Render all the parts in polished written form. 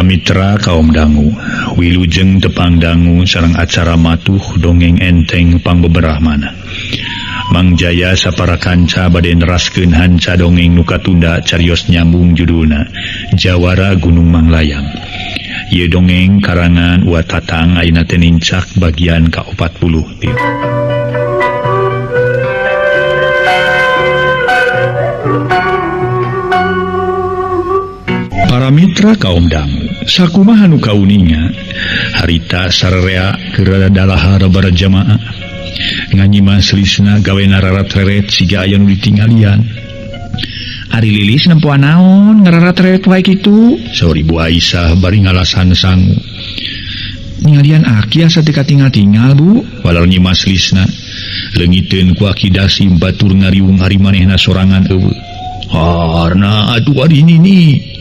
Para mitra kaum dangu, wilujeng tepang dangu sareng acara matuh dongeng enteng pangbeberah mana. Mang Jaya sapara kanca bade neraskeun hanca dongeng nu katunda carios nyambung judulna Jawara Gunung Manglayang. Ieu dongeng karangan Uat Tatang ayeuna teh nincak bagian ka-40. Para mitra kaum dangu, sakumaha nu kauninya harita sararea keur dalahar berjamaah nganyima selisna gawe nararat-reret siga aya nu ditinggalian. Ari Lilis nempoan naon ngararat-reret wae kitu? Saur Ibu Aisyah bari ngalasan sangu. Ninggalian aki asa teu katinggal-tinggal Bu, walau nyima selisna leungiteun ku Aki Dasim batur ngariung ari manehna sorangan eueuh. Harna atuh ari nini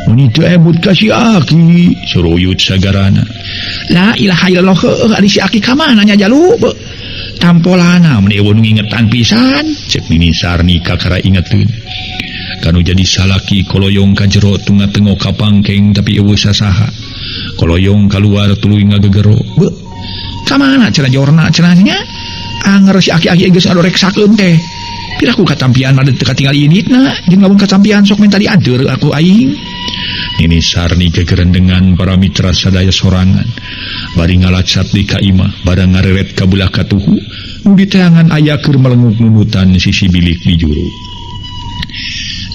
mun teu ebut ka si Aki, suruyut sagarana. La ilaha illallah, ari si Aki ka mana nya jalu? Tampolana mun eueuh ngingetan pisan, cek Nini Sarni kakara ingeteun. Kanu jadi salaki koloyong ka jero tunga-tengok ka pangkeng tapi eueuh sasaha. Koloyong kaluar tuluy ngagegero. Beuh, ka mana cenah jorna cenah nya? Anger si Aki-aki geus ngadoreksakeun teh. Piraku katampian mah teu katinggal initna, jeung lamun katampian sok minta diadur aku aing. Nini Sarni kegerendengan para mitra sadaya sorangan bari ngalacat di kaimah barang ngareret ka belah katuhu nu di teangan aya keur melenguk nunutan sisi bilik di juru.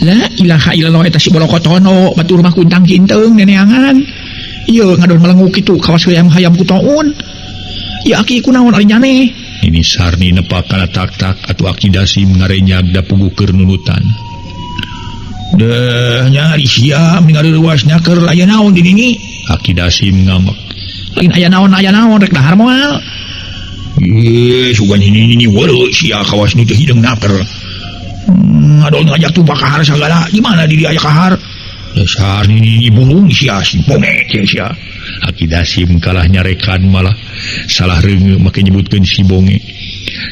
La ilaha illallah eta si bolokotono batur mah kuntang kinteung neneangan. Ieu ngadon melenguk kitu kawas hayam ku taun. Ya Aki kunaon ari nyane? Nini Sarni nepak kana tak-tak atuh Aki Dasim ngarenyag da pugukeun nunutan. Deh nyari siam ningali ruasnya keur aya naon di nini? Aki Dasim ngamek. Lain aya naon rek dahar moal. Sugan ini weureu sia kawas nu teu hideung naker. Ngadon ngajak tumpah kahar sagala. Di mana diri aya kahar? Dasar nini burung sia si bonge sia. Aki Dasim kalah nyarekan malah salah reungeun make nyebutkeun si bonge.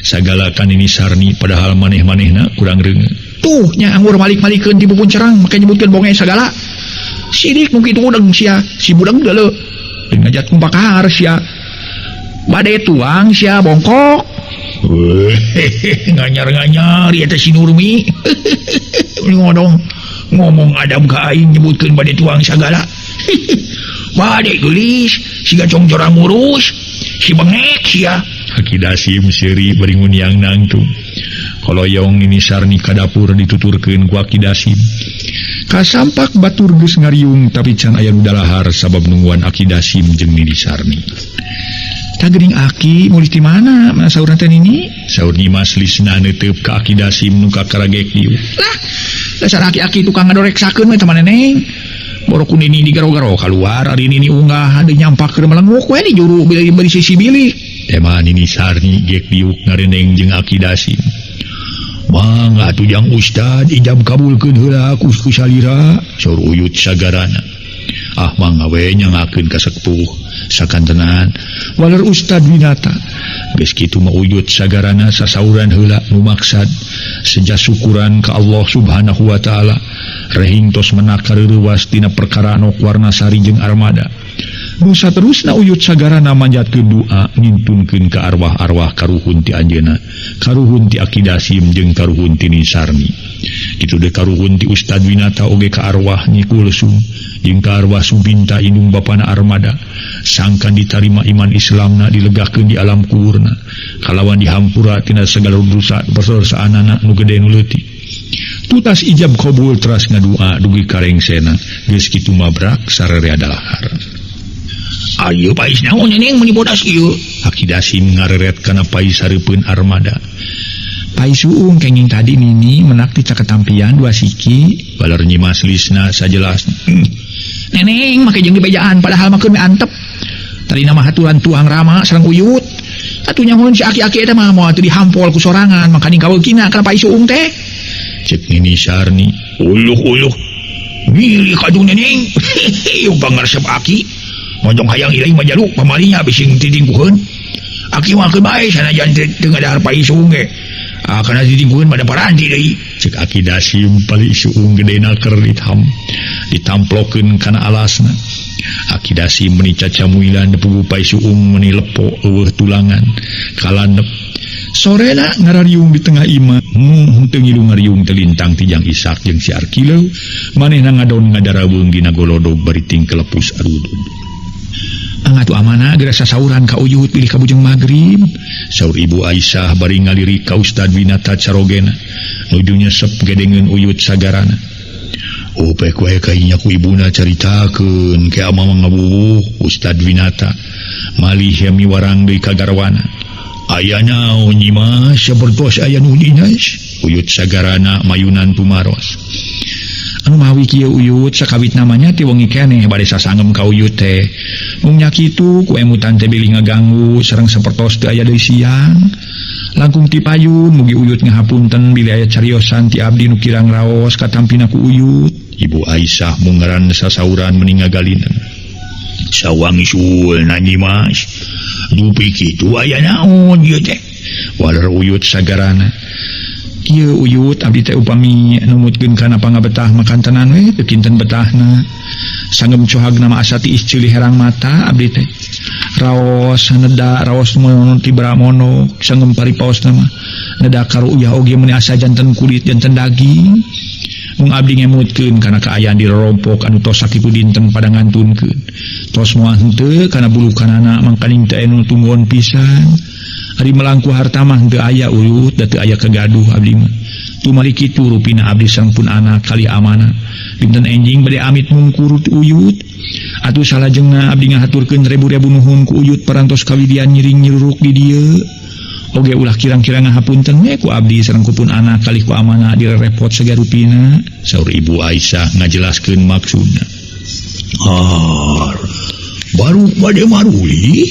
Sagala kan Nini Sarni padahal maneh-manehna kurang reungeun. Tuh nya anggur malik-malikeun di bubun cerang make nyebutkeun bonge sagala. Sidik nu kitu udeng sia, si budeng deuleu. Deung ngajak kumpah kahar sia. Bade tuang sia bongkok. Nganyar-nganyar eta si Nurmi. Ngomong adab ka aing nyebutkeun bade tuang sagala. Bade geulis siga congcorang ngurus si bengek sia. Aki Dasim seuri bari ngunyang nangtung. Koloyong Nini Sarni ka dapur dituturkeun ku Aki Dasim. Kasampak batur geus ngariung tapi can aya nu dalahar sabab nungguan Aki Dasim jeung Nini Sarni. Tageuning Aki mulih ti mana? Mana saurna teh Nini? Saur Nyimas Lisna neuteub ka Aki Dasim nu kakaragek ieu. Lah, dasar aki-aki tukang ngadoreksakeun we teh maneneng. Borok Nini digaro-garo keluar ari Nini unggah hade nyampak keur melenguk we di juru bari sisi bilik. Tema Nini Sarni gek diuk ngareneng jeung Aki Dasim. Mangga atuh jang Ustad ijab kabulkeun heula ku salira, saur uyut sagarana. Ah mangga we nyangakeun ka sepuh sakantenan waler Ustad Winata. Geus kitu mah uyut sagarana sasauran heula nu maksad seja syukuran ka Allah Subhanahu wa taala rehing tos menak kareurewas dina perkara anu warna sari jeung armada. Nu saterusna uyut sagarana manjatkeun doa ngintunkeun ka arwah-arwah karuhun ti anjeunna, karuhun ti Aki Dasim jeung karuhun ti Nini Sarni. Kitu deui karuhun ti Ustad Winata oge ka arwah Nyi Kulsum jeung ka arwah Subinta indung bapana Armada. Sangkan ditarima iman Islamna dilegahkeun di alam kuburna kalawan dihampura tina sagala dosa-dosaanana nu gede nu leutik. Tutas ijab qabul teras ngadua dugi karengsena geus kitu mabrak sararea dalahar. Ayo pais naon neng mun bodas ieu? Aki Dasim ngareret kana pais hareupeun Armada. Pais uung kenging tadi Nini menak ti caketampian dua siki balar Nyimas Lisna sajelas. Neneng make jeung dibejaan padahal mah keur antep. Tadi nama haturan tuang Rama sareng uyut. Atuh nyamun si aki-aki eta mah moal teu dihampol ku sorangan maka dingkaweukina kana pais uung teh. Cek Nini Sarni, uluh milih kadung neneng. Ieu pangaresep Aki. Mojong hayang ilaing majaluk pamalinya bising tidingkuheun. Aki mah keur bae sanajan teu ngadahar pais uung ge. Kana tidingkuheun pada paranti deui. Cek Aki Dasim pali suung gedena keur ditamplokeun kana alasna. Akidasim meni cacamuilan pugupai suung meni lepo eueuh tulangan kalandep. Sorena ngarariung di tengah imah teu ngilu ngariung telintang tijang Ishak jeung si Arkileu manehna ngadon ngadarawung dina golodog bariting kelepus arudud. Angatu amana geura sasauran ka Uyut pilih ka bujeng magrib. Saur Ibu Aisyah bari ngalirik ka Ustad Winata carogena nuju nyesep gedengeun Uyut sagarana. Opek wae kainya ku ibuna caritakeun ke ama ngabubuh Ustad Winata malih yami warang deui ka garwana. Aya naon nyi Mas sapertos aya nu dinas? Uyut sagarana mayunan tumaros. Anu mawi kieu Uyut sakawit namanya ti wengi keneh bade sasangem ka Uyut teh. Mung nya kitu ku emutan teh bilih ngaganggu sareng sapertos teu aya deui siang. Langkung ti payun mugi Uyut ngahapunten bilih aya cariosan ti abdi nu kirang raos katampina ku Uyut. Ibu Aisyah mungaran sasauran meni ngagalinan. Sawangi sulna nyi Mas. Dupi kitu aya naon ieu teh? Waler Uyut sagarana. Ieu Uyut abdi teh upami numutkeun kana pangabetah makantenan we teu kinten betahna. Sanggem cohagna mah asa tiis ceulih herang mata abdi teh. Raos neda raos mono ti bramono sanggem paripaosna mah neda karuuyah oge meuni asa janten kulit janten daging. Mung abdi ngemutkeun kana kaayaan di rompok anu tos sakitu dinten pada ngantunkeun. Tos moal henteu kana bulukanana mangkaning teu anu tungguon pisan. Ari melangku harta mah teu aya Uyut da teu aya kegaduh abdi mah. Tumali kitu rupina abdi sareng pun anak kali amanah. Dinten enjing bade amit mungkur Uyut. Atuh salajengna abdi ngahaturkeun rebu-rebu nuhun ku Uyut parantos kawidian nyiring nyiruruk di dieu. Oge ulah kirang-kirang ngahapunten we ku abdi sareng ku pun anak kalih ku amanah direrepot sagarupina. Saur Ibu Aisyah ngajelaskeun maksudna. Baru bade maruli?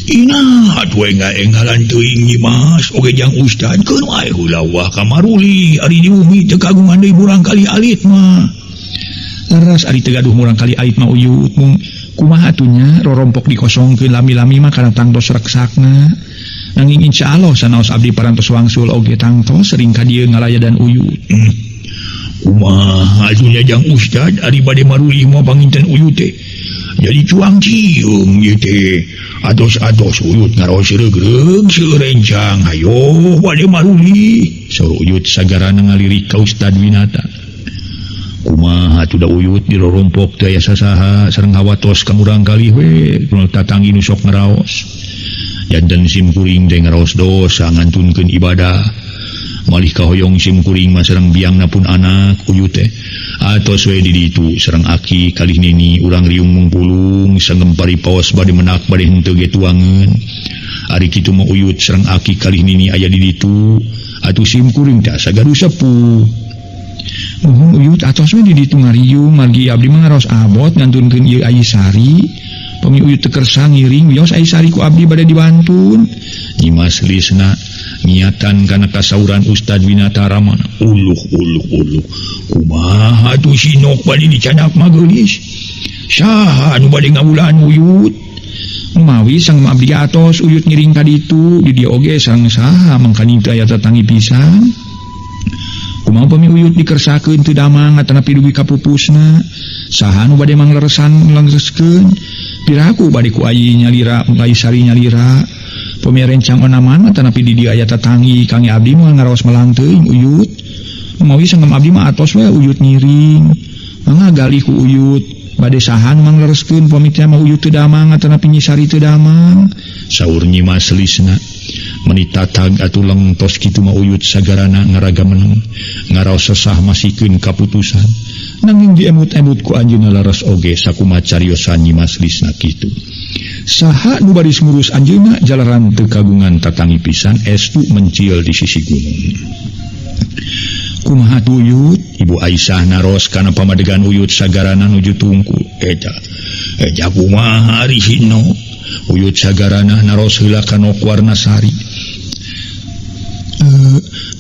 Ina atuh enggalan teuing nyi Mas oge jang Ustad keun wae heula wah ka maruli ari di bumi teu kagungan deui murang kali alit mah. Leres ari teu gaduh murang kali alit mah Uyut mung kumaha atunya rorompok dikosongkeun lami-lami mah kana tangtos reksakna. Nanging insyaallah sanaos abdi parantos wangsul oge tangtos sering ka dieu ngalayadan Uyut. Kumaha atunya jang Ustad ari bade maruli mah panginten Uyut teh. Jadi cuang cium ieu teh. Ados-ados Uyut ngaros reug-reug seurencang hayo bade maruli. Saur Uyut sagarana ngalirik ka Ustad Winata. Kumaha atuh da Uyut di rorompok teh aya sasaha sareng hawatos ka murang kalih we nu tatanggi nu sok ngaraos. Janten simkuring teh ngaraos dosa ngantunkeun ibadah. Malih kahoyong simkuring mah sareng biangna pun anak Uyut teh. Atos we di ditu sareng aki kalih nini urang riung mungpulung sanggem paripaos bade menak bade henteu ge tuangeun. Ari kitu mah Uyut sareng aki kalih nini aya di ditu. Atuh simkuring teh sagaru sepuh. Nuhun Uyut atos we di ditu ngariung margi abdi mah ngaros abot ngantunkeun ieu Aisari. Pami Uyut teu kersa ngiring wios Aisari ku abdi bade dibantun. Nyi Mas lisna niatan kana kasauran Ustad Winata ramana. Uluh. Kumaha atuh sinok bade dicanak mah geulis? Saha anu bade ngawulaan Uyut? Mawi sang abdi atos Uyut ngiring ka ditu di dieu oge sang saha mangkani teu aya tatangi pisan. Kumaha pami Uyut dikersakeun teu damang atanapi dugi kapupusna. Saha nu bade mangleresan nglereskeun? Piraku bade ku ayi nyalira Aisari nyalira. Pami rencang onaman atanapi di dieu aya tatangi kangge abdi moal ngaraos melang teuing Uyut. Mawi sanggem abdi mah atos we Uyut ngiring. Mangga galih ku Uyut bade saha nu manglereskeun pami teh mah Uyut teu damang atanapi Nyi Sari teu damang. Saur Nyi Mas lisna. Meni tatag atuh lengtos kitu mah Uyut sagarana ngaragameneng ngaraos sesah masikeun kaputusan. Nanging diemut-emut ku anjeunna laras oge sakumaha cariosan Nyi Mas lisna kitu. Saha nu bari ngurus anjeunna jalaran teu kagungan tatangi pisan estu mencil di sisi gunung. Kumaha tuh Uyut? Ibu Aisyah naros kana pamadegan Uyut sagarana nuju tungku. Eja kumaha ari hino? Uyut sagarana naros heula ka Nokwarna Sari.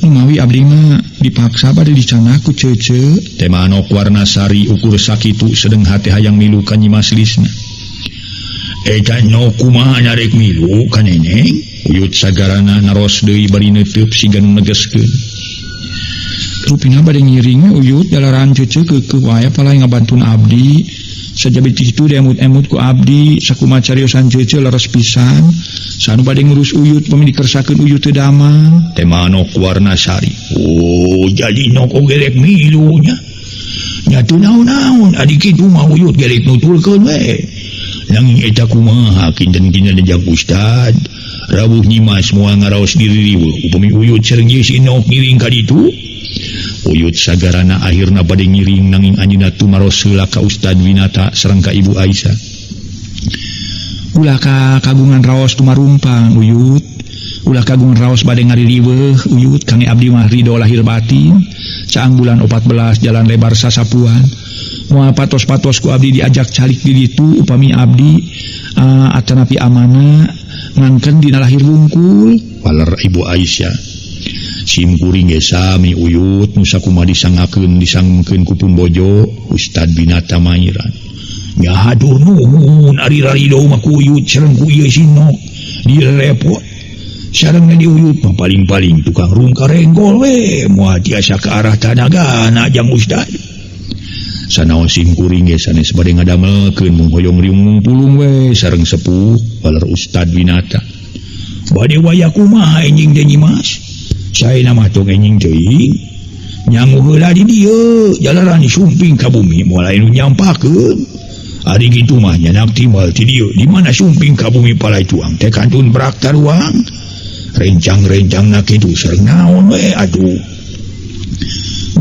Mawi abdi mah dipaksa bade dicana ku cece. Tema Nokwarna Sari ukur sakitu sedeng hate hayang milu ka Nyi Mas lisna. Eta no kumaha narek milu ka neneng? Uyut sagarana naros deui bari neuteup siga nu negeskeun. Rupina bade ngiring Uyut jalaran cece keukeuh wae palai ngabantun abdi. Sajabit itu emut-emut ku abdi sakumaha cariosan ceuceul leres pisan sanu bade ngurus uyut pami dikersakeun uyut teu damang teh manok warna sari. Oh jadi nok gerek milunya nya teu naon-naon adi kitu mah uyut gerek nutulkeun we nanging eta kumaha kinten-kinten jak ustad rawuh nyimas moal ngaraos diri upami uyut sareng si nok ngiring ka ditu. Uyut sagarana akhirna bade ngiring nanging anjeunna tumaros heula ka Ustad Winata sareng ka Ibu Aisyah. Ulah kagungan raos tumarumpang uyut. Ulah kagungan raos bade ngaririweuh uyut kangge abdi mah ridho lahir batin. Caang bulan 14 jalan lebar sasapuan. Moal patos-patos ku abdi diajak calik di ditu upami abdi atanapi amana ngangkeun dina lahir wungkul. Waler Ibu Aisyah. Sim kuring ge sami uyut nu sakumaha disangkeun ku Pun Bojo Ustad Binata Mairan. Nya hadur nuhun ari ridho mah ku uyut sareng ku ieu sinok direpot. Sareng di uyut mah paling-paling tukang rungka renggol we moal tiasa ke arah tanagana jang Ustad. Sanaon sim kuring ge sanes bade ngadamelkeun mung hoyong riung mung pulung we sareng sepuh waler Ustad Binata. Bade waya kumaha enjing teh nyimas? Saya nama tong enjing teuing nyangu heula di dieu jalaran disumping ka bumi moal anu nyampakeun ari kitu mah nyanak timbal ti dieu di mana sumping ka bumi palai tuang teh kantun berak taruang rencang-rencangna kitu sareng naon we atuh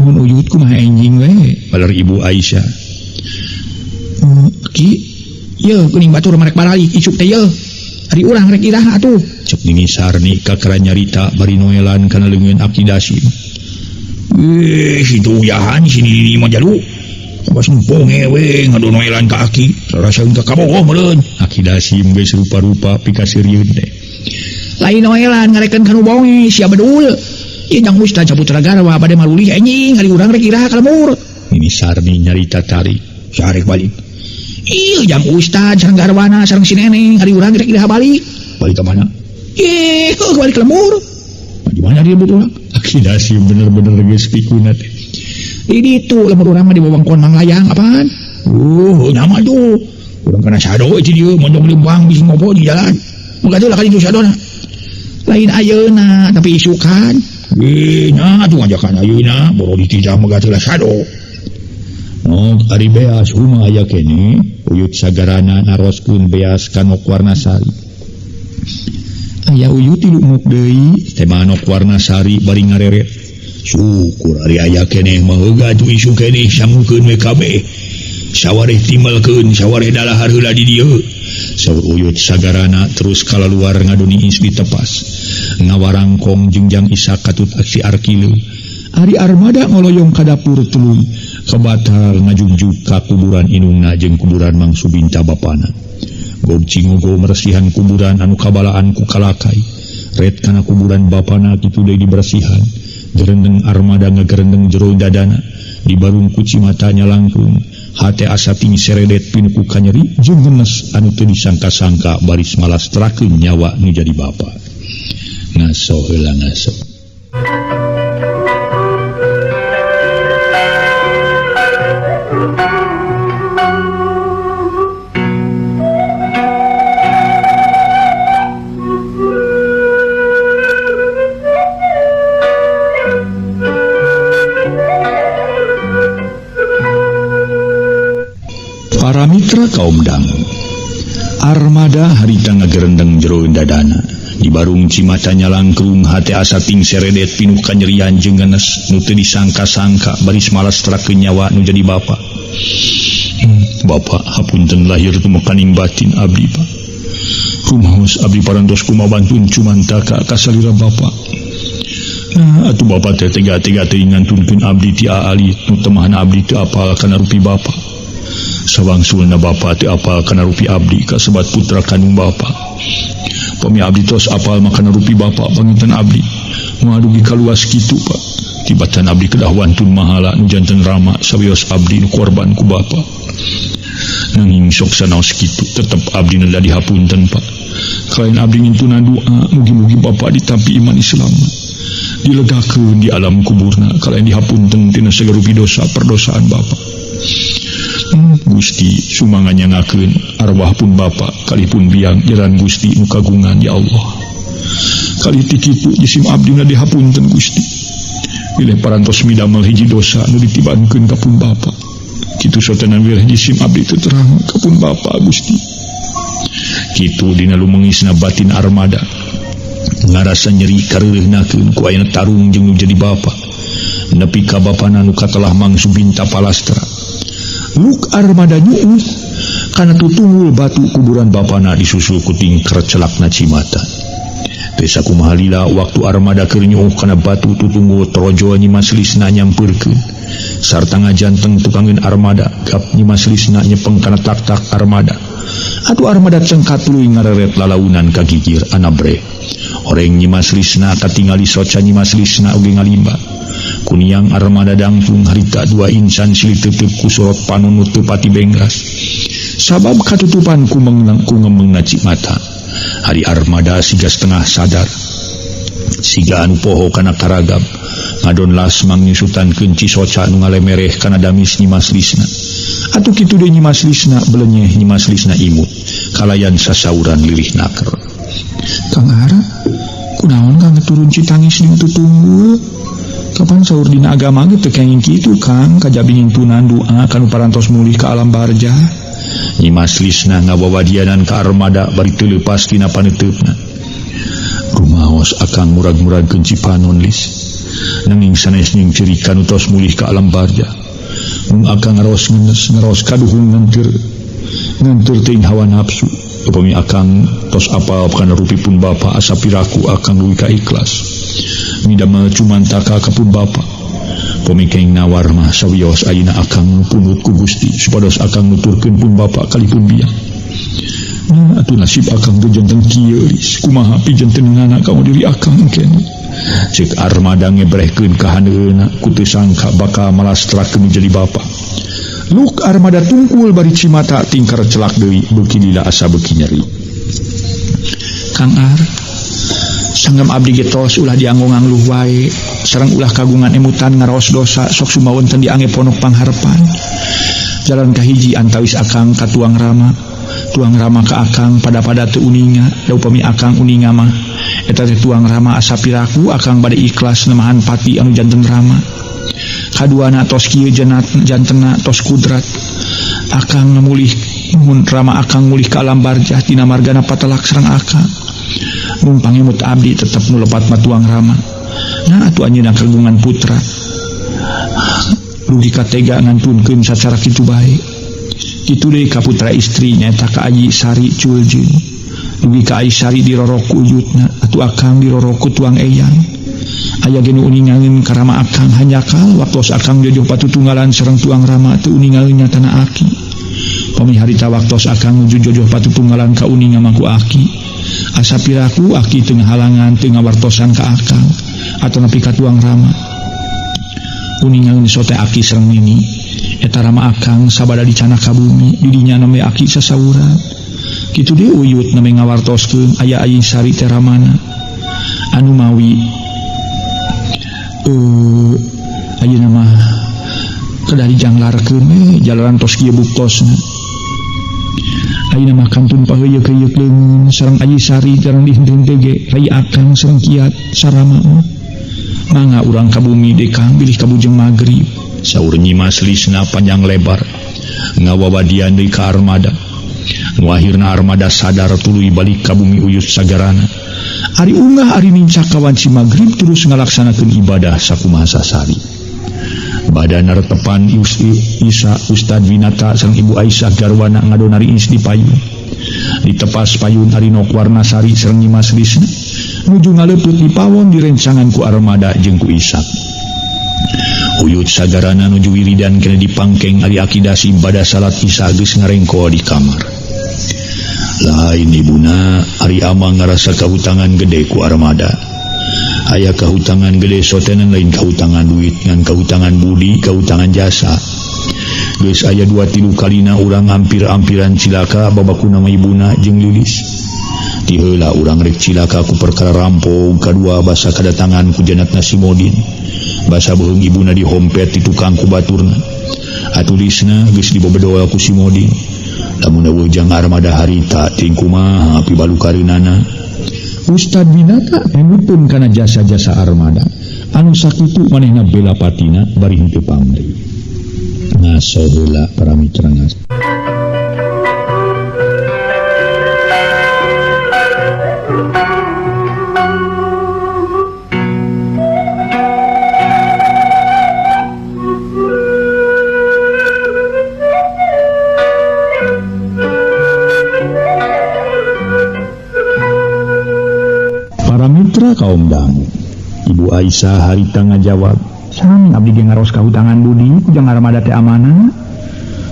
mun uyut kumaha enjing we baler Ibu Aisyah. Ki yeuh geuning batur marek baralik icuk teh yeuh ari urang rek iraha atuh cek nini sarni kakara nyarita bari noelan kana leungeun Abdi Dasim. Situ uyahan sini mah jalu bas mponge we ngadu noelan ka Aki rasaeun ka kabogoh meureun. Abdi Dasim geus rupa-rupa pikasirieun teh lain noelan ngarekeun kanu bonge sia bedul ieu jang Ustad Saputra Garwa bade malulih enjing ari urang rek iraha ka lemur. Nini sarni nyarita tarik sarek balik ieu jang Ustad sareng garwana sareng si neneng ari urang rek iraha balik ka mana? Balik lemur. Di mana dia betul? Aki Dasim bener-bener geus pikuna teh. Di ditu lemur urang mah di wewengkon Mang Layang apaan? Nama tuh. Urang kana sado itu dia mondong lembang bisa ngopo di jalan. Muga teh lah ka ditu sadona. Lain ayeuna tapi isukan. Nya atuh ngajakan ayeuna boro ditijang muga teh lah sado. Ari beas huma aya keneh uyut sagarana naroskeun beas kanok warna sari. Aya uyut tilu muk deui teh manok warna sari bari ngareret. Syukur ari aya keneh mah heuga atuh isu keneh samungkeun we kabeh. Sawareh timelkeun sawareh dalahar heula di dieu. Saur uyut sagarana terus kalaluar ngaduni is di tepas. Ngawarangkong jengjang Isa katut aksi arkileu. Ari armada ngoloyong ka dapur tuluy kebatal ngajunjuk ka kuburan inungna jeung kuburan Mang Subinta bapana. Gobcingogo meresihan kuburan anu kabalaan ku kalakai red kana kuburan bapana kitu deui dibersihan gerendeng armada ngagerendeng jero dadana di barung kuci matanya langkung hate asa ting seredet pinuku kanyeri jeung ngenes anu teu disangka-sangka baris malastrakeun nyawa nu jadi bapa. Ngaso heula ngaso. Para mitra kaum dangu armada harita ngagerendeng jero dadana di barung cimatanya langkrung hate asa ting seredet pinuh kanyerian jeung ngenes nu teu disangka-sangka baris malastrakeun nyawa nu jadi bapa. Bapa hapunten lahir tumekaning batin abdi Pak. Rumaos abdi parantos kumaha bantuan cumantaka ka salira bapa. Nah atuh bapa teh tega-tega teh ngantunkeun abdi ti alit nu temahna abdi teu apal kana rupi bapa. Sawangsulna bapa teu apal kana rupi abdi kasebat putra kandung bapa. Pami abdi tos apal makana rupi bapa panginten abdi ngadugi kaluas kitu Pak. Tibatan abdi kedah wantun mahala nu janten rama sawios abdi nu korban ku bapa. Nanging sok sanaos kitu tetep abdi neda dihapunten Pak. Kalain abdi ngintuna doa mugi-mugi bapa ditampi iman Islam. Dilegakeun di alam kuburna kalain dihapunten tina sagarupi dosa perdosaan bapa. Gusti sumanganya ngakeun arwah pun bapa kalipun biang jalan Gusti nu kagungan ya Allah. Kali ti kitu jisim abdina dihapunten Gusti. Bilih parantos midamel hiji dosa nu ditibankeun ka pun bapa. Kitu sotenan bilih jisim abdi teu terang ka pun bapa Gusti. Kitu dina lumengisna batin Armada. Ngarasa nyeri kareureuhnakeun ku ayeuna tarung jeung nu jadi bapa. Nepi ka bapana nu katelah mangsu binta palastra. Luk Armada nyuuh kana tutunggul batu kuburan bapana disusul ku tingker celakna Cimata. Teu sakumaha lila waktu Armada keur nyuuh kana batu tutunggul trojo Nyimas Lisna nyampeurkeun sarta ngajanteng tukangeun Armada gap Nyimas Lisna nyepeng kana tak-tak Armada. Atuh Armada cengkat tuluy ngareret lalaunan ka gigir anabre. Oreng Nyimas Lisna katingali soca Nyimas Lisna oge ngalimba. Kuniang Armada dangtung harita dua insan silih tetep ku sorot panunut teu pati bengras. Sabab katutupan ku ngemengna Cimata. Hari Armada siga setengah sadar. Siga anu poho kana karagam. Ngadon las mangnyusutankeun Cisoca nu ngalemereh kana damis Nyimas Lisna. Atuh kitu deui Nyimas Lisna belenyeh Nyimas Lisna imut. Kalayan sasauran lilih naker. Kang Ara, kunaon Kang turun citangis ning tutunggul? Kapan saur dina agama ge teu kenging kitu Kang kajabingin tunan doa kanu parantos mulih ka alam barjah. Nyimas Lisna ngawawadianan ka Armada bari teu leupas tina paneteupna. Rumaos akang murag-muragkeun Cipanon Lis. Nanging sanes ning ciri kanu tos mulih ka alam barjah. Mung akang ngaros kaduhung nganteur teuing hawa nafsu. Upami akang tos apal kana rupi pun bapa asa piraku akang leuwih ka ikhlas. Midamel cumantaka ka pun bapa. Pamikeng nawar mah sawios ayeuna akang punut ku Gusti supados akang nuturkeun pun bapa kalipun biang. Atuh nasib akang teh janten kieu Lis. Kumaha pijen teu ningana ka diri akang keneh. Ceuk Armada ngebrehkeun ka handeureuna ku teu sangka bakal malastrakeun jadi bapa. Luk Armada tungkul bari Cimata tingkar celak deui beuki lila asa beuki nyeri. Kang Ar, sanggam abdi ge tos ulah dianggo-angluh wae sareng ulah kagungan emutan ngaraos dosa sok sumawonten diangge ponok pangharepan. Jalan kahiji antawis akang ka tuang Rama ka akang pada teu uninga. Da upami akang uninga mah eta teh tuang Rama asa piraku akang bade ikhlas nemahan pati anu janten Rama. Kaduana tos kieu jantena tos kudrat. Akang mulih mun Rama akang mulih ka alam barjah tina margana patelak sareng akang. Mun pangemut abdi tetep nu lepat matuang Rama. Nah atuh anjeunna kagungan putra. Rugi katega ngantunkeun sacara kitu bae. Kitu deui ka putra istri nyaeta ka Aji Sari Culjeun. Rugi ka Aji Sari diroroku uyutna atuh akang diroroku tuang Eyang. Aya ge nu uningaeun ka Rama akang hanyakal waktos akang jojoh patutunggalan sareng tuang Rama teu uningaeun nyatana Aki. Pami harita waktos akang nuju jojoh patutunggalan ka uninga mah ku Aki. Asa piraku Aki teu ngahalangan teu ngawartosan ka akang atuh nepi ka tuang Rama. Uningaeun sote Aki sareng Nini eta Rama akang sabada dicana ka bumi di dinya name Aki sasauran. Kitu deui uyut name ngawartoskeun aya Aji Sari teh Ramana anu mawi ayeuna mah kedari janglarkeun jalaran tos kieu buktosna. Ayeuna mah kantun paheuyeuh-heuyeuk leungeun sareng Aji Sari jarang dihenteu ge rai akang sareng kiat sarama mangga urang ka bumi deui Kang bilih ka bujeng magrib. Saur Nyimas Lisna panjang lebar ngawawadian deui ka Armada. Nu akhirna Armada sadar tuluy balik ka bumi uyut sagarana. Ari ungah ari nincak kawan si magrib terus ngalaksanakeun ibadah sakumaha sasari. Badana retepan Isa Ustad Winata sareng Ibu Aisyah garwana ngadonari ins di payun. Ditepas payun ari nok warna sari sareng Nyimas Lisna nuju ngaleuput di pawon direncangan ku Armada jeung ku Ishak. Uyut sagarana nuju wiridan kena dipangkeng ari akidasi ibadah salat Isya geus ngarengko di kamar. Lain ibuna ari ama ngarasa kahutangan gede ku Armada. Aya kahutangan gede sotenan lain kahutangan duit ngan kahutangan budi kahutangan jasa. Geus aya 2-3 kalina urang hampir-hampiran cilaka babakuna mah ibuna jeung Lilis. Ti heula urang rek cilaka ku perkara rampong, kadua basa kadatangan ku janatna si Modin. Basa beuheung ibuna dihompet ti tukang ku baturna. atulisna geus dibobedoel ku si Modin lamun wejang armada harita ting kumaha pibalukareunana. Ustad Binata emutkeun kana jasa-jasa armada anu sakitu manehna bela patina bari henteu pamrih. Ngaso heula para mitra ngaso. Kaum dangu Ibu Aisyah harita ngajawab, sami abdi ge ngaros kahutangan budi kujang armada teh amanah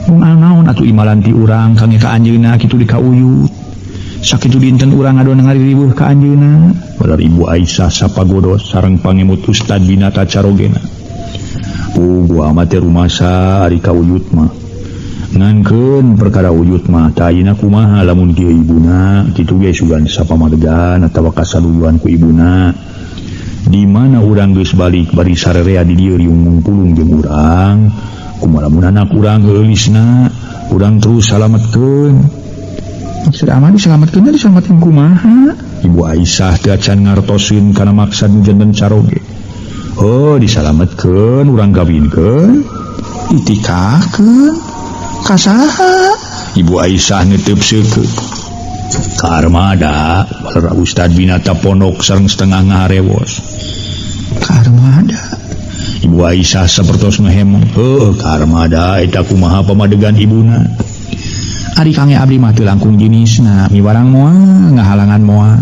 mung naon atuh imalan ti urang kangge ka anjeunna kitu dikauyut sakitu dinten urang ngadon ngaririweuh ka anjeunna. Balar Ibu Aisyah sapagodos sareng pangemut Ustad Binata carogena. Gua mah teh rumasa ari kauyut mah ngankeun perkara uyut mah tayina kumaha lamun kieu ibuna kitu ge sugan sapamadegan atawa kasaluyuan ku ibuna di mana urang geus balik bari sarerea di dieu riung mungpulung jeung urang kumaha lamun anak urang heulisna urang terus salametkeun. Maksud aman disalametkeun disalametkeun kumaha? Ibu Aisyah teh acan ngartoskeun kana maksad janten caroge. Oh disalametkeun urang kawinkeun itikahkeun kasaha? Ibu Aisyah ngetepseukeun ka armada. Balar Ustad Binata pondok sareng setengah ngaharewos ka armada. Ibu Aisyah sapertos ngehemong, heuh ka armada eta kumaha pamadegan ibuna. Ari kangge abdi mah teu langkung jenisna miwarang moal ngahalangan moal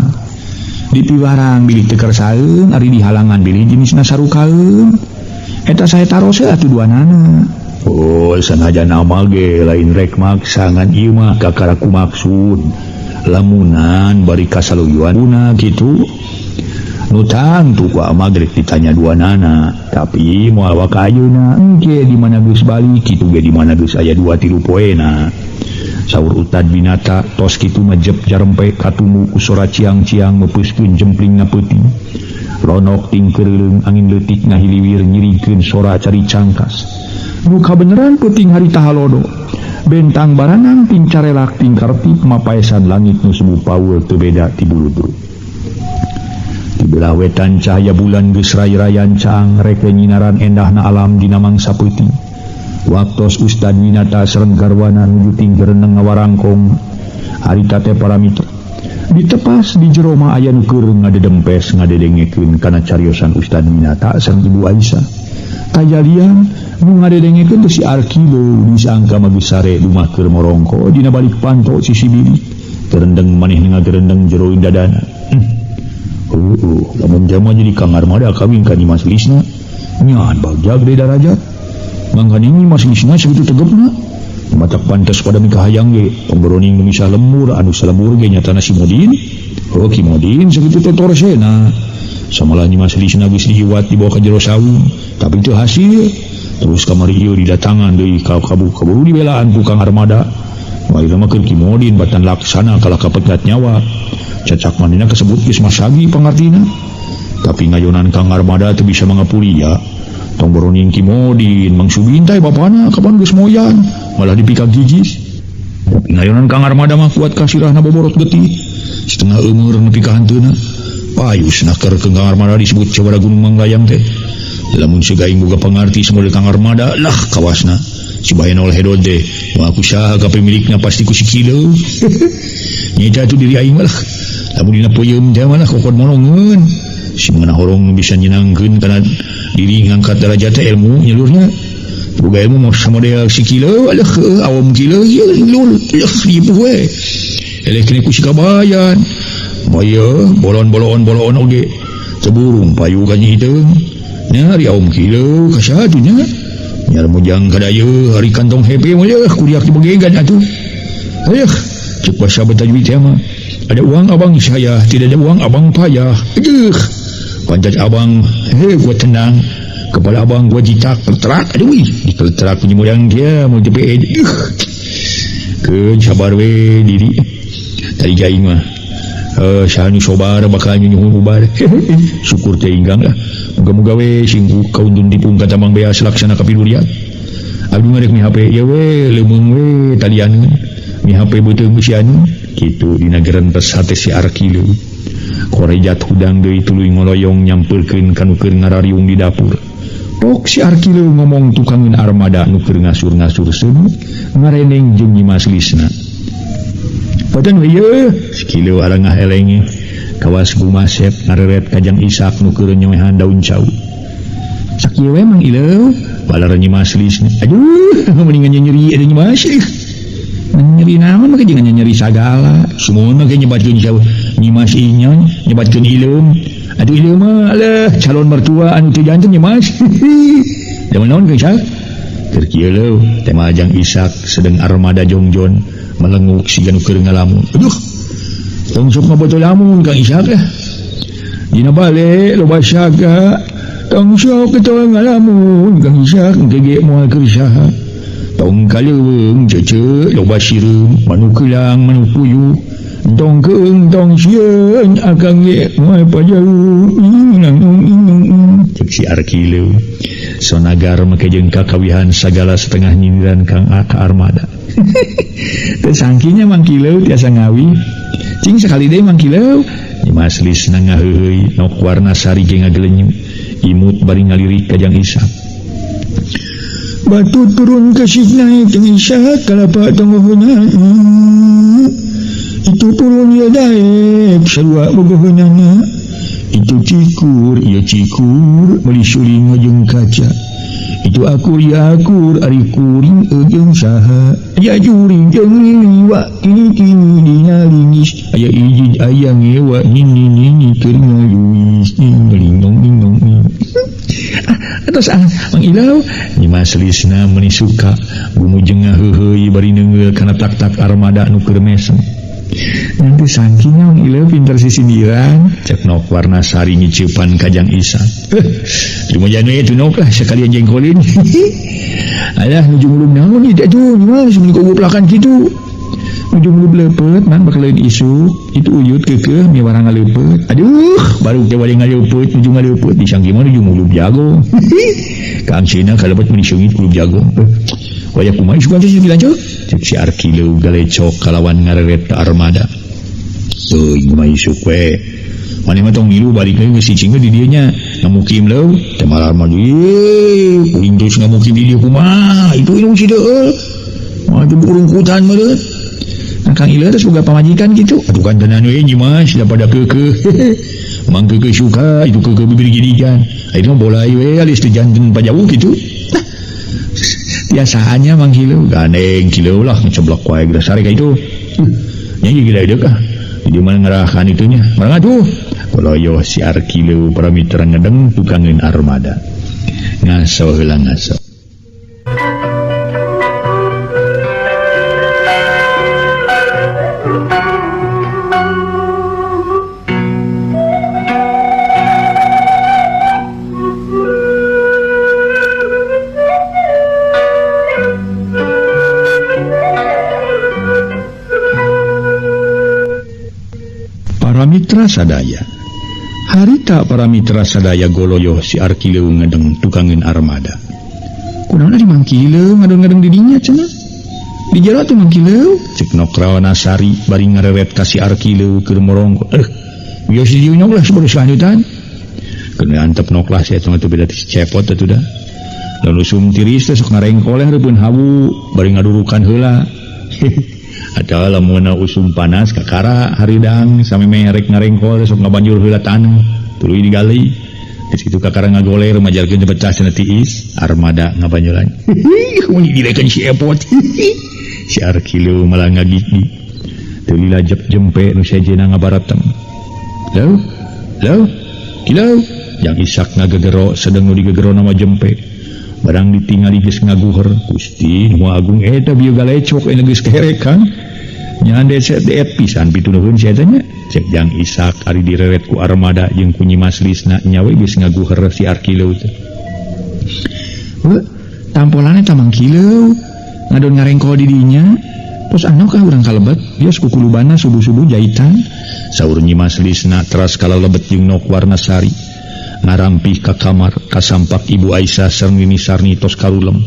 di piwarang bilih teu kersaeun ari dihalangan bilih jenisna sarukaeun eta sae tarose atuh duanana. Oh, sanajan amal ge lain rek maksangan ieu mah kakara ku maksud lamunan bari kasaluyuan una kitu nu tangtu ku amal rek ditanya duanana tapi moal waka ayeuna engke di mana geus balik kitu ge di mana geus aya 2-3 poena. Saur Ustad Binata tos kitu majep jarempe katumbu ku sora ciang-ciang mepeuskeun jemplingna peuting ronok ting keureuleng angin leutik ngahiliwir nyirikeun sora cari cangkas. Muka beneran puting harita halodo bentang baranang pincarelak tingkartip mapaesan langit nu subuh paul teu beda ti bulu-bulu. Di belah wetan cahaya bulan geus ray-rayan caang rek nyinaran endahna alam dina mangsa peuting. Waktos Ustad Binata sareng garwana nuju tinggereuneng ngawarangkong harita teh para mitra ditepas di jero mah aya nu keur ngadedempes ngadedengekeun kana cariosan Ustad Binata sareng Ibu Aisyah. Kajalian nu ngadedengekeun teh si Arkilo disangka magesare dumah keur morongko dina balik panto sisi bilik terendeng maneh ngagerendeng jero dadana. Lamun jama jadi kang armada kawin ka Dimas Lisna nyan bagjag de darajat mangkana ini Mas Lisna sakitu tegepna matak pantes pada mikahayang ge pembroning nu misah lembur anu salembur ge nyatana si Modin. Oh Ki Modin sakitu teh torsena samalah Mas Lisna geus dihiwat dibawa ka jero saung tapi teu hasil. Terus kamari ieu didatangan deui ka kaburu dibelaan ku kang armada. Waila mah keur Ki Modin batan laksana kalah kapegat nyawa. Cacak manehna kasebut geus masagi pangartina. Tapi ngayonan kang armada teu bisa mangapuli ya. Tong boroning Ki Modin mangsubintai bapana kapan geus moyan malah dipikak gigis. Tapi ngayonan kang armada mah kuat kasirahna boborot getih. Setengah eumeur nepi ka hanteuna. Payusna keur kang armada disebut Cewara Gunung Manglayang teh. Lamun sigaing boga pangarti semodel kang armada lah kawasna si baheun oleh hedon teh aku saha ka pemilikna pasti ku si Kilo. Nyata tu diri aing lah lamun dina poyeum teh mah kokon monongeun si meunah horong bisa nyenangkeun kana diri ngangkat derajat ilmu nyelurna boga ilmu mah samodel si Kilo alah awam Kilo ieu lul lah ieu we eleh kene ku si kabayan moyo bolon-bolon oge ceburung payu ka nyiteung nyari awam Kilo kasatunya nyar mujang kadayu hari kantong hepe moyo kuriak dibegegan atuh ayah cek basa betajwid teh mah ada uang abang saya tidak ada uang abang payah aduh panjat abang gua tenang kepala abang gua jitak kelterak aduh dikelterak punya mudang dia mau jepet ke sabar we diri tadi jaing mah sahanu sobar bakal nyunyuhun ubar syukur teh inggang lah moga-moga we singgu kaundun dipung katamang beas laksana kapidurian abdi ngarek mi HP ya we leumeng we talian mi HP beuteung usian kitu dina gerentes hate si Arkileu korejat hudang deui tuluy ngoloyong nyampeukeun kanu keur ngarariung di dapur. Tok si Arkileu ngomong tukangeun armada nu keur ngasur-ngasur seun ngareneng jeung Nyi Maslisna. Padan we ye si Kileu arengah elenge kawas gumasep ngareret kajang Ishak nu keur nyoehan daun cau. Sakieu we Mang Ileu balar Nyi Maslisna. Aduh mendingan nyeri ada Nyi Mas. Nyeri naon mah jeung nyeri sagala. Sumuna ge nyebatkeun Nyi Mas inyon nyebatkeun Ileum. Aduh Ileum mah alah calon mertua anu teu janten Nyi Mas. Demen naon ke Ishak? Keur kieu leuh teh majang Ishak sedeng armada jongjon melenguk siga nu keur ngalamun. Aduh tong sok ngaboto lamun Kang Ishak lah. Dina bale loba saga tong sok kita ngalamun Kang Ishak gege moal keur saha. Tong kaleuweung cece loba sireum manu keulang manu puyuh tong keung tong sieun akang ge moal pajauh cek si Arkileu sonagar make jeung kakawihan sagala setengah nyindiran Kang Aka armada. Teu sangkinya Mang Kileu tiasa ngawi cing sakali deui Mang Kileu Nyi Maslisna ngaheuheuy nok warna sari ge ngagelenyu imut bari ngalirik kajang Ishak. Batu turun kasih naik jeung Ishak kalapa tonggohna itu turun ya daek sarua bogohna itu cikur ya cikur beli suling jeung kaca itu akur ya akur ari kuring jeung saha aya juring jeung liwa kini dina lingis aya ijid aya ngewa nini keur ngayuis ngelingong atos Mang Ilau Nyi Maslisna meuni suka gumujeng ngaheuheuy bari neungeul kana tak-tak armada nu keur mesem. Nanti sangkinya Mang Ilau pinter sisindiran cek nok warna sari ngiceupan kajang Ishak. Terima jane itu nok lah sekalian jengkolin. Alah nuju ngulum naon ieu tuh Nyi Mas mun gogoplakan kitu. Nuju ngulum leupet man bakal lain isu itu uyut keukeuh miwarang ngaleupet. Aduh baru teh bade ngaleupet nuju ngaleupet disangki mah nuju ngulum jago. Kang Sina kalebet mun diseungit kulub jago. Waya kumaha isukan teh dilanjut. Cek si Arkileu galecok kalawan ngareret ka armada. Teuing kumaha isuk we. Mane mah tong ngilu balik deui geus cicing di dieu nya. Ngamukim leuh teh malar mah ieu kuring terus ngamukim di dieu kumaha itu inu si deul. Mah teu burungkutan mah deut. Kang Ileu terus boga pamajikan gitu. Aduh kantenan we Nyi Mas daripada keukeuh. Mang keukeuh suka itu keukeuh bibir gidigan. Ayeuna bolai we alis teu janten pajauh gitu. Biasaannya Mang Kileu gandeng Kileu lah ngecoblok wae geus sare ka itu. Nyanyi gila deuk ah. Di mana ngarahkan itunya. Marang atuh. Koloyo si Arkileu para mitra ngedeng tukangeun armada. Ngaso heula ngaso. Mitra sadaya harita para mitra sadaya goloyo si Arkileu ngedeng tukangeun armada. Kunaon ari Mang Kileu ngadeng-ngadeng di dinya cenah di jero teh Mang Kileu cek nokrawana sari bari ngareret ka si Arkileu keur morongko bieu si dieu nyok lah sebelum selanjutan keur antep nok lah saya teh beda si cepot atuh dah lalu sum tiris teh sok ngarengkoleh reupeun hawu bari ngadurukan heula. Ada lamun usum panas kakara haridang sami merek ngarengkol sok ngabanjur heula taneuh tuluy digali geus kitu kakara ngagoler majalkeun pecah cenah tiis armada ngabanjuran mun direkeun si epot si Arkileu malah ngagigi teu lilajep jempe nu sejena ngabaratem Leuh Kileu jang Ishak ngagegero sedeng nu digegero nama jempe barang ditingali geus ngaguher Gusti nu agung eta bieu galecok aya geus keherekan nyande sedet pisan pituduhun sia teh nya cek jang Ishak ari direret ku armada jeung ku Nyi Maslisna nyawe geus ngaguher si Arkileu teh. Tampolana ta Mang Kileu ngadon ngarengkol di dinya tos anu ka urang kalebet bios ku kulubana subuh-subuh jahitan saur Nyi Maslisna teras kalebet jeung nok warna sari ngarampih ka kamar kasampak Ibu Aisyah sareng Nini Sarni tos karulem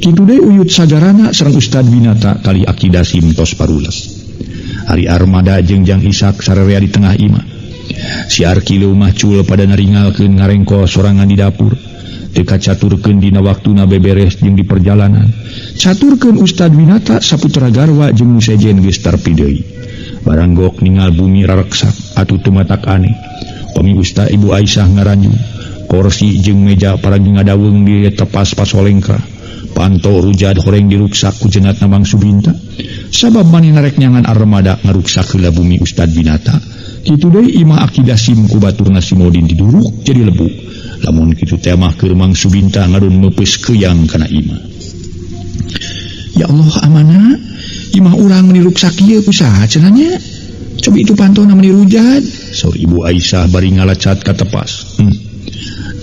Kitu deui uyut sagarana sareng Ustad Binata kali Akidah Simtos parulas. Ari Armada jeung Jang Ishak sarerea di tengah imah. Si Arkilu macul pada naringalkeun ngarengko sorangan di dapur. Teu kacaturkeun dina waktuna beberes jeung di perjalanan. Caturkeun Ustad Binata saputra garwa jeung nu sejen geus tarpi deui. Baranggok ningal bumi rareksak atuh teu matak aneh. Pami Usta Ibu Aisyah ngaranjung. Kursi jeung meja paragi ngadaweung di tepas pasolengkra. Panto rujad horeng diruksak ku jenatna Mang Subinta. Sabab manehna rek nyangan Armada ngaruksak heula bumi Ustad Binata. Kitu deui imah Akidah Sim ku baturna si Modin diduruk jadi lebu. Lamun kitu teh mah keur Mang Subinta ngadun meupeus keuyang kana imah. Ya Allah amanah, imah urang niruksak ieu kusaha cenanya? Coba itu pantona meni rujad. Saur Ibu Aisyah bari ngalacat ka tepas.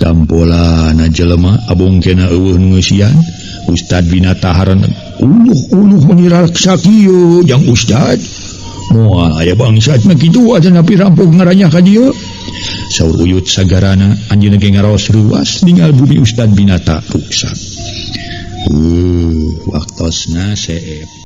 Dampolana jelema abongkena eueuh nu ngeusian. Ustad Binata haran uluh menirarksak ieu yang Ustad. Moal aya bangsat mah kitu cenah pirampog ngaranya ka dieu. Saur uyut sagarana anjeunna ge ngaraos ruas ningal bumi Ustad Binata ruksak. Waktosna seep.